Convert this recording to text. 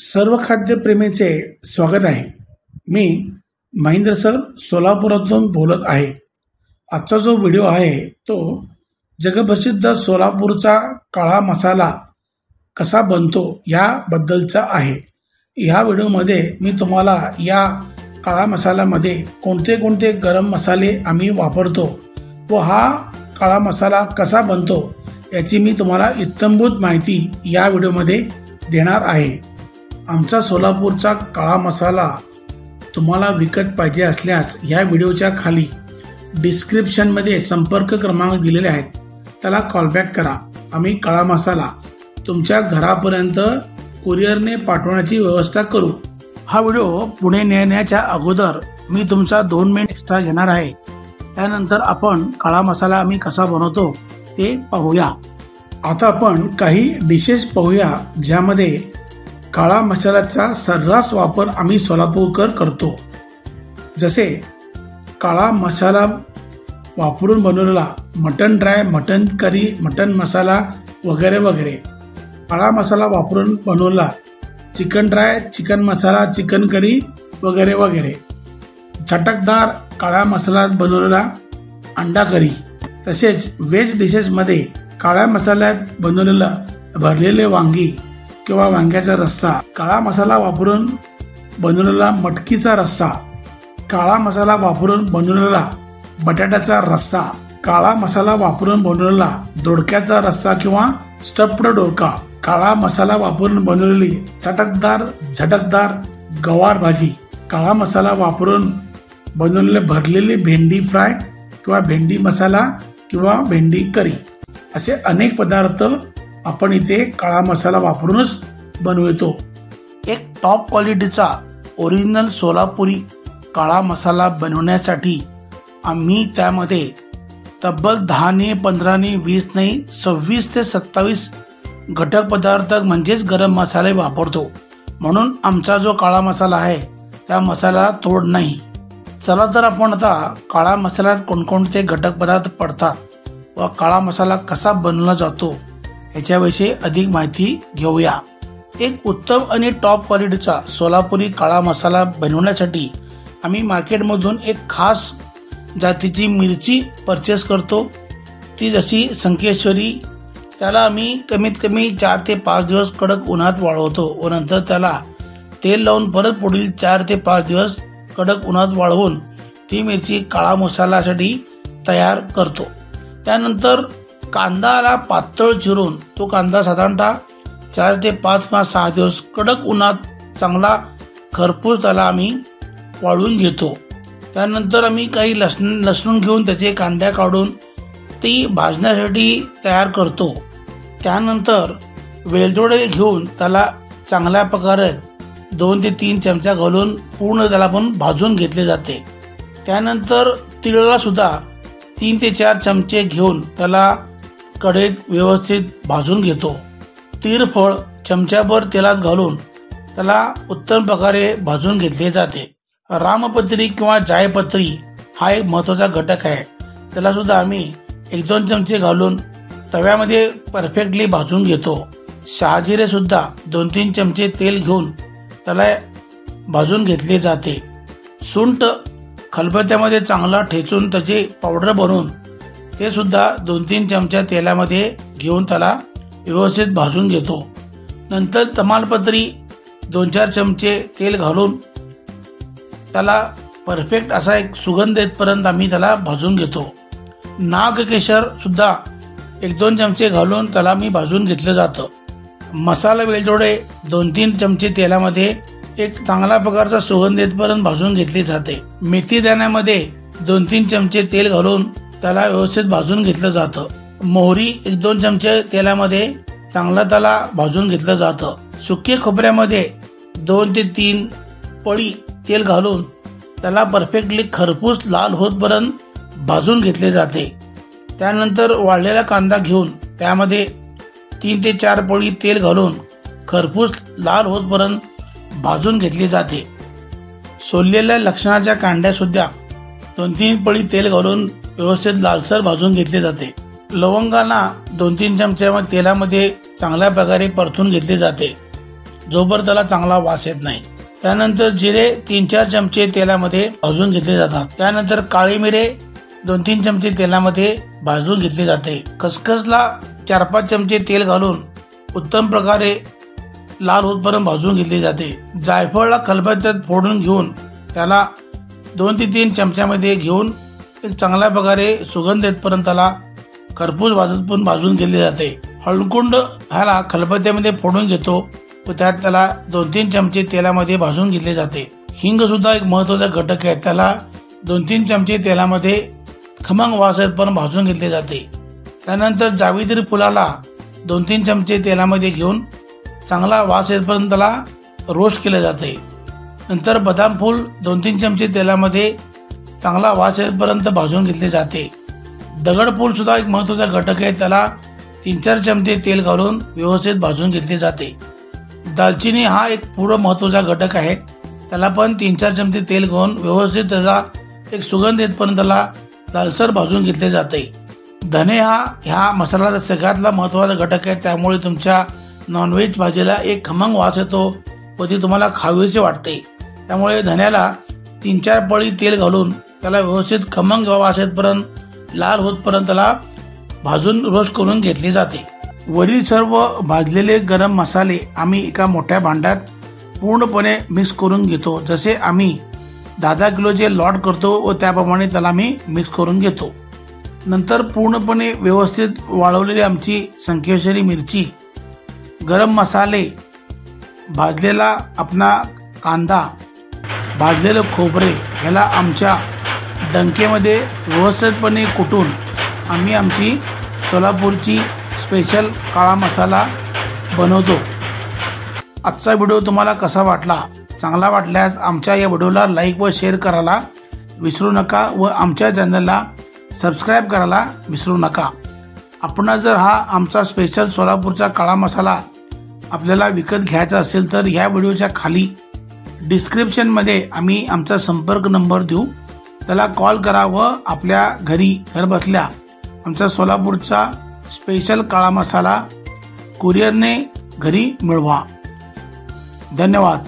सर्व खाद्यप्रेमींचे स्वागत आहे। मी महेंद्र सर सोलापुरातून बोलत आहे। आजचा जो व्हिडिओ आहे तो जगप्रसिद्ध सोलापूरचा काळा मसाला कसा बनतो याबद्दलचा आहे। या व्हिडिओमध्ये मी तुम्हाला या काळा मसाल्यामध्ये कोणते कोणते गरम मसाले आम्ही वापरतो व हा काळा मसाला कसा बनतो याची मी तुम्हाला इत्थंभूत माहिती या व्हिडिओमध्ये देणार आहे। आमचा सोलापूरचा काळा मसाला तुम्हाला विकत पाहिजे असल्यास या व्हिडिओच्या खाली डिस्क्रिप्शनमध्ये संपर्क क्रमांक दिलेले आहेत, त्याला कॉलबॅक करा। आम्ही काळा मसाला तुमच्या घरापर्यंत कुरिअरने पाठवण्याची व्यवस्था करू। हा व्हिडिओ पुढे नेण्याच्या अगोदर मी तुमचा 2 मिनिट एक्स्ट्रा घेणार आहे। त्यानंतर आपण काळा मसाला आम्ही कसा बनवतो ते पाहूया। आता आपण काही डिशेस पाहूया ज्यामध्ये काळा मसाल्याचा सर्रास वापर आम्ही सोलापूरकर करतो। जसे काळा मसाला वापरून बनवलेला mutton dry, mutton curry, mutton masala वगैरे वगैरे। काळा मसाला वापरून बनवलेला chicken dry, chicken masala, chicken curry वगैरे वगैरे। चटकदार काळा मसाल्यात बनवलेला अंडा करी। तसेच व्हेज डिशेसमध्ये काळ्या मसाल्यात बनवलेला भरलेले वांगी किंवा वांग्याचा रस्सा, काळा मसाला वापरून बनवलेला मटकीचा रस्सा, काळा मसाला वापरून बनवलेला बटाट्याचा रस्सा, काळा मसाला वापरून बनवलेला दोडक्याचा रस्सा किंवा स्टफ्ड दोडका, काळा मसाला वापरून बनवलेली चटकदार झटकदार गवार भाजी, काळा मसाला वापरून बनवलेले भरलेली भेंडी फ्राय किंवा भेंडी मसाला किंवा भेंडी करी, असे अनेक पदार्थ आपण इथे काळा मसाला वापरूनच बनवतो। एक टॉप क्वालिटीचा ओरिजिनल सोलापुरी काळा मसाला बनवण्यासाठी आम्ही त्यामध्ये तब्बल 10 ने 15 ने 20 नाही 26 ते 27 घटक पदार्थ म्हणजेच गरम मसाले वापरतो। म्हणून आमचा जो काळा मसाला आहे त्या मसाला तोड नाही। चला तर आपण आता काळा मसाल्यात कोणकोणते घटक पदार्थ पडतात व काळा मसाला कसा बनवला जातो ह्याच्याविषयी अधिक माहिती घेऊया। एक उत्तम आणि टॉप क्वालिटीचा सोलापुरी काळा मसाला बनवण्यासाठी आम्ही मार्केटमधून एक खास जातीची मिरची परचेस करतो, ती जशी संकेश्वरी। त्याला आम्ही कमीत कमी 4 ते 5 दिवस कडक उन्हात वाळवतो व नंतर त्याला तेल लावून परत पुढील 4 ते 5 दिवस कडक उन्हात वाळवून ती मिरची काळा मसाल्यासाठी तयार करतो। त्यानंतर कांदाला पातळ चिरून तो कांदा साधारणतः 4 ते 5 किंवा 6 दिवस कडक उन्हात चांगला खरपूस त्याला आम्ही वाळून घेतो। त्यानंतर आम्ही काही लसूण घेऊन त्याचे कांड्या काढून ती भाजण्यासाठी तयार करतो। त्यानंतर वेलदोडे घेऊन त्याला चांगल्या प्रकारे 2 ते 3 चमचा घालून पूर्ण त्याला पण भाजून घेतले जाते। त्यानंतर तिळाला सुद्धा 3 ते 4 चमचे घेऊन त्याला कढईत व्यवस्थित भाजून घेतो। तीळफळ चमच्याभर तेलात घालून त्याला उत्तम प्रकारे भाजून घेतले जाते। रामपत्री किंवा जायपत्री हा एक महत्त्वाचा घटक आहे, त्याला सुद्धा आम्ही 1-2 चमचे घालून तव्यामध्ये परफेक्टली भाजून घेतो। शहाजिरे सुद्धा 2-3 चमचे तेल घेऊन त्याला भाजून घेतले जाते। सुंठ खलबत्त्यामध्ये चांगला ठेचून त्याचे पावडर बनवून ते सुद्धा 2-3 चमच्या तेलामध्ये घेऊन त्याला व्यवस्थित भाजून घेतो। नंतर तमालपत्री 2-4 चमचे तेल घालून त्याला परफेक्ट असा एक सुगंध येतपर्यंत आम्ही त्याला भाजून घेतो। नागकेशर सुद्धा 1-2 चमचे घालून त्याला मी भाजून घेतलं जातं। मसाला वेलदोडे 2-3 चमचे तेलामध्ये एक चांगला प्रकारचा सुगंध येतपर्यंत भाजून घेतली जाते। मेथी दाण्यामध्ये 2-3 चमचे तेल घालून त्याला व्यवस्थित भाजून घेतलं जातं। मोहरी 1-2 चमचे तेलामध्ये चांगला त्याला भाजून घेतलं जातं। सुके खोबऱ्यामध्ये 2 ते 3 पळी तेल घालून त्याला परफेक्टली खरपूस लाल होतपर्यंत भाजून घेतले जाते। त्यानंतर वाळलेला कांदा घेऊन त्यामध्ये 3 ते 4 पळी तेल घालून खरपूस लाल होतपर्यंत भाजून घेतले जाते। सोललेल्या लसणाच्या कांड्या सुद्धा 2-3 पळी तेल घालून व्यवस्थित लालसर भाजून घेतले जाते। लवंगांना 2-3 चमचे तेलामध्ये चांगल्या प्रकारे परतून घेतले जाते। जोपर्यंत त्याला चांगला वास येत नाही। त्यानंतर जिरे 3-4 चमचे तेलामध्ये भाजून घेतले जातात। त्यानंतर काळी मिरे 2-3 चमचे तेलामध्ये भाजून घेतले जाते। खसखसला 4-5 चमचे तेल घालून उत्तम प्रकारे लाल होतपर्यंत भाजून घेतले जाते। जायफळला खलबत्त्यात फोडून घेऊन त्याला 2 ते 3 चमच्यामध्ये घेऊन एक चांगल्या प्रकारे सुगंध येतपर्यंत त्याला खरपूस भाजून घेतले जाते। हळकुंड ह्याला खलबत्त्यामध्ये फोडून घेतो व त्याला 2-3 चमचे तेलामध्ये भाजून घेतले जाते। हिंग सुद्धा एक महत्त्वाचा घटक आहे, त्याला 2-3 चमचे तेलामध्ये खमंग वास येतपर्यंत भाजून घेतले जाते। त्यानंतर जावित्री फुलाला 2-3 चमचे तेलामध्ये घेऊन चांगला वास येतपर्यंत त्याला रोस्ट केले जाते। नंतर बदाम फूल 2-3 चमचे तेलामध्ये चांगला वास येतपर्यंत भाजून घेतले जाते। दगडफूल सुद्धा एक महत्त्वाचा घटक आहे, त्याला 3-4 चमचे तेल घालून व्यवस्थित भाजून घेतले जाते। दालचिनी हा एक पूर्ण महत्त्वाचा घटक आहे, त्याला पण 3-4 चमचे तेल घेऊन व्यवस्थित त्याचा एक सुगंध येतपर्यंत त्याला लालसर भाजून घेतले जाते। धने हा ह्या मसाल्याचा सगळ्यातला महत्त्वाचा घटक आहे, त्यामुळे तुमच्या नॉनव्हेज भाजीला एक खमंग वास येतो व ती तुम्हाला खावीशी वाटते। त्यामुळे धन्याला 3-4 पळी तेल घालून त्याला व्यवस्थित खमंग वास येतपर्यंत लाल होतपर्यंत त्याला भाजून रोस्ट करून घेतले जाते। वरील सर्व भाजलेले गरम मसाले आम्ही एका मोठ्या भांड्यात पूर्णपणे मिक्स करून घेतो। जसे आम्ही 10 किलोचे लॉट करतो व त्याप्रमाणे त्याला मी मिक्स करून घेतो। नंतर पूर्णपणे व्यवस्थित वाळवलेली आमची संकेश्वरी मिरची, गरम मसाले, भाजलेला आपला कांदा, भाजलेलं खोबरे ह्याला आमच्या डंकेमध्ये व्यवस्थितपणे कुटून आम्ही आमची सोलापूरची स्पेशल काळा मसाला बनवतो। आजचा व्हिडिओ तुम्हाला कसा वाटला? चांगला वाटल्यास आमच्या या व्हिडिओला लाईक व शेअर करायला विसरू नका व आमच्या चॅनलला सबस्क्राईब करायला विसरू नका। आपण जर हा आमचा स्पेशल सोलापूरचा काळा मसाला आपल्याला विकत घ्यायचा असेल तर या व्हिडिओच्या खाली डिस्क्रिप्शनमध्ये आम्ही आमचा संपर्क नंबर देऊ, त्याला कॉल करा व आपल्या घर बसल्या आमचा सोलापूरचा स्पेशल काळा मसाला कुरिअरने घरी मिळवा। धन्यवाद।